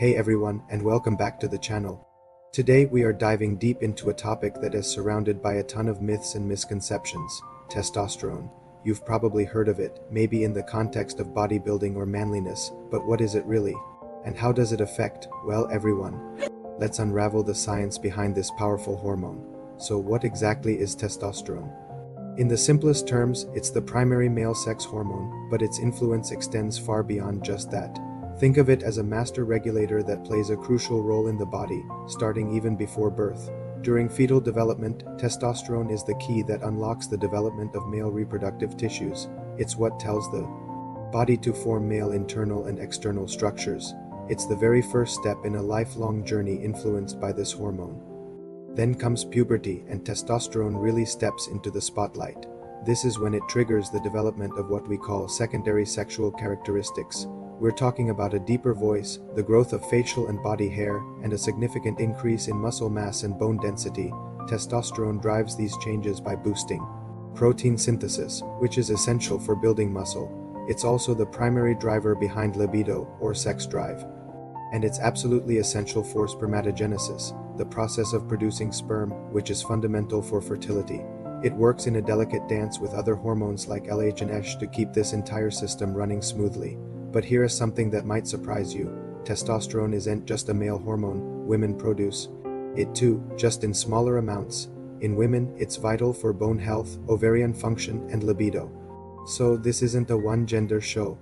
Hey everyone, and welcome back to the channel. Today we are diving deep into a topic that is surrounded by a ton of myths and misconceptions: testosterone. You've probably heard of it, maybe in the context of bodybuilding or manliness, but what is it really? And how does it affect, well, everyone? Let's unravel the science behind this powerful hormone. So what exactly is testosterone? In the simplest terms, it's the primary male sex hormone, but its influence extends far beyond just that. Think of it as a master regulator that plays a crucial role in the body, starting even before birth. During fetal development, testosterone is the key that unlocks the development of male reproductive tissues. It's what tells the body to form male internal and external structures. It's the very first step in a lifelong journey influenced by this hormone. Then comes puberty, and testosterone really steps into the spotlight. This is when it triggers the development of what we call secondary sexual characteristics. We're talking about a deeper voice, the growth of facial and body hair, and a significant increase in muscle mass and bone density. Testosterone drives these changes by boosting protein synthesis, which is essential for building muscle. It's also the primary driver behind libido, or sex drive. And it's absolutely essential for spermatogenesis, the process of producing sperm, which is fundamental for fertility. It works in a delicate dance with other hormones like LH and ESH to keep this entire system running smoothly. But here is something that might surprise you. Testosterone isn't just a male hormone. Women produce it too, just in smaller amounts. In women, it's vital for bone health, ovarian function, and libido. So this isn't a one-gender show.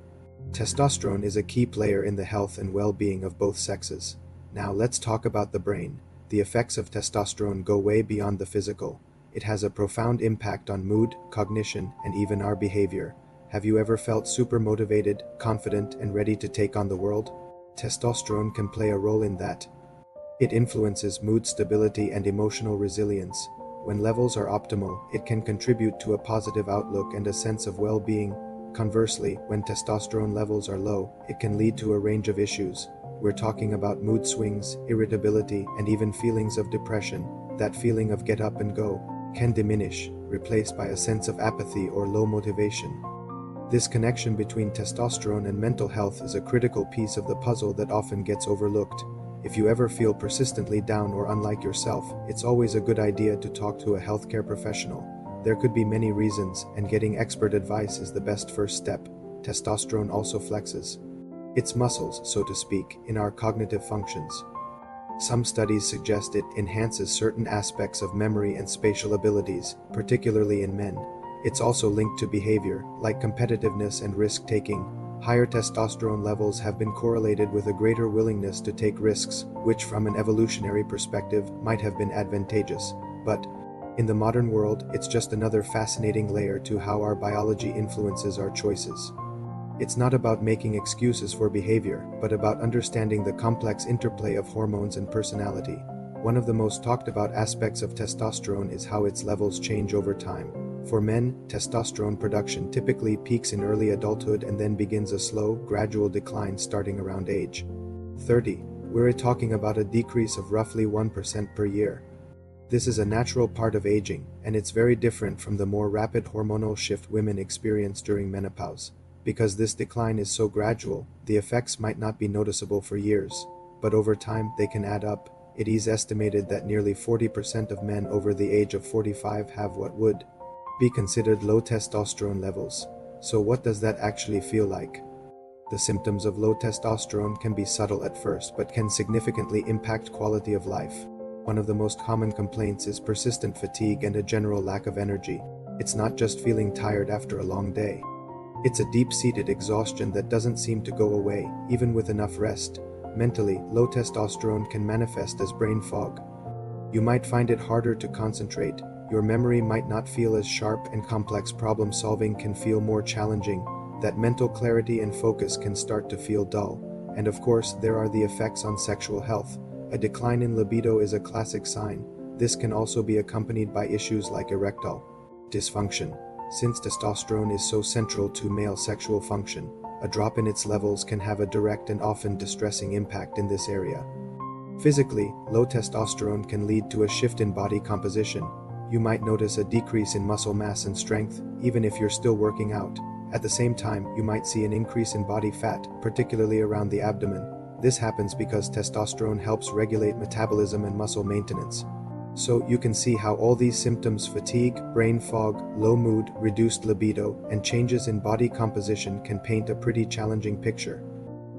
Testosterone is a key player in the health and well-being of both sexes. Now let's talk about the brain. The effects of testosterone go way beyond the physical. It has a profound impact on mood, cognition, and even our behavior. Have you ever felt super motivated, confident, and ready to take on the world? Testosterone can play a role in that. It influences mood stability and emotional resilience. When levels are optimal, it can contribute to a positive outlook and a sense of well-being. Conversely, when testosterone levels are low, it can lead to a range of issues. We're talking about mood swings, irritability, and even feelings of depression. That feeling of get up and go can diminish, replaced by a sense of apathy or low motivation. This connection between testosterone and mental health is a critical piece of the puzzle that often gets overlooked. If you ever feel persistently down or unlike yourself, it's always a good idea to talk to a healthcare professional. There could be many reasons, and getting expert advice is the best first step. Testosterone also flexes its muscles, so to speak, in our cognitive functions. Some studies suggest it enhances certain aspects of memory and spatial abilities, particularly in men. It's also linked to behavior, like competitiveness and risk-taking. Higher testosterone levels have been correlated with a greater willingness to take risks, which from an evolutionary perspective might have been advantageous. But in the modern world, it's just another fascinating layer to how our biology influences our choices. It's not about making excuses for behavior, but about understanding the complex interplay of hormones and personality. One of the most talked about aspects of testosterone is how its levels change over time. For men, testosterone production typically peaks in early adulthood and then begins a slow, gradual decline starting around age 30. We're talking about a decrease of roughly 1% per year. This is a natural part of aging, and it's very different from the more rapid hormonal shift women experience during menopause. Because this decline is so gradual, the effects might not be noticeable for years, but over time they can add up. It is estimated that nearly 40% of men over the age of 45 have what would be considered low testosterone levels. So what does that actually feel like? The symptoms of low testosterone can be subtle at first, but can significantly impact quality of life. One of the most common complaints is persistent fatigue and a general lack of energy. It's not just feeling tired after a long day. It's a deep-seated exhaustion that doesn't seem to go away, even with enough rest. Mentally, low testosterone can manifest as brain fog. You might find it harder to concentrate. Your memory might not feel as sharp, and complex problem solving can feel more challenging. That mental clarity and focus can start to feel dull. And of course, there are the effects on sexual health. A decline in libido is a classic sign. This can also be accompanied by issues like erectile dysfunction. Since testosterone is so central to male sexual function, a drop in its levels can have a direct and often distressing impact in this area. Physically, low testosterone can lead to a shift in body composition. You might notice a decrease in muscle mass and strength, even if you're still working out. At the same time, you might see an increase in body fat, particularly around the abdomen. This happens because testosterone helps regulate metabolism and muscle maintenance. So you can see how all these symptoms, fatigue, brain fog, low mood, reduced libido, and changes in body composition, can paint a pretty challenging picture.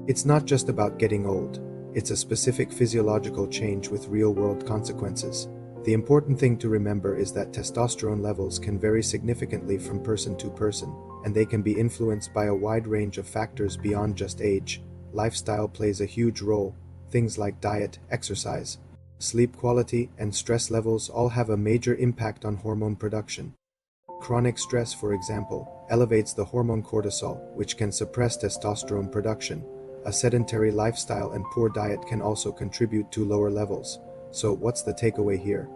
It's not just about getting old. It's a specific physiological change with real-world consequences. The important thing to remember is that testosterone levels can vary significantly from person to person, and they can be influenced by a wide range of factors beyond just age. Lifestyle plays a huge role. Things like diet, exercise, sleep quality, and stress levels all have a major impact on hormone production. Chronic stress, for example, elevates the hormone cortisol, which can suppress testosterone production. A sedentary lifestyle and poor diet can also contribute to lower levels. So what's the takeaway here?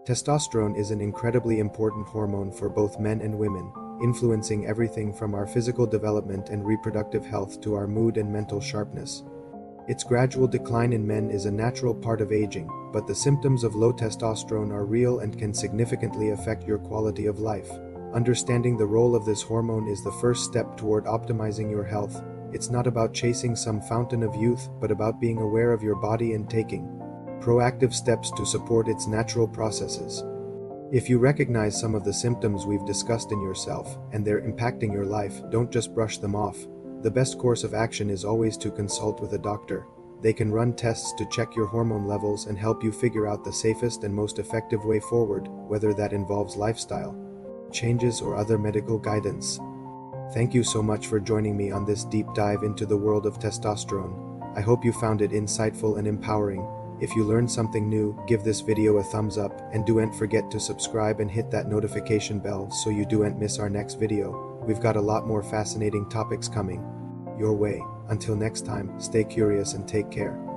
Testosterone is an incredibly important hormone for both men and women, influencing everything from our physical development and reproductive health to our mood and mental sharpness. Its gradual decline in men is a natural part of aging, but the symptoms of low testosterone are real and can significantly affect your quality of life. Understanding the role of this hormone is the first step toward optimizing your health. It's not about chasing some fountain of youth, but about being aware of your body and taking proactive steps to support its natural processes. If you recognize some of the symptoms we've discussed in yourself, and they're impacting your life, don't just brush them off. The best course of action is always to consult with a doctor. They can run tests to check your hormone levels and help you figure out the safest and most effective way forward, whether that involves lifestyle changes or other medical guidance. Thank you so much for joining me on this deep dive into the world of testosterone. I hope you found it insightful and empowering. If you learned something new, give this video a thumbs up, and don't forget to subscribe and hit that notification bell so you don't miss our next video. We've got a lot more fascinating topics coming your way. Until next time, stay curious and take care.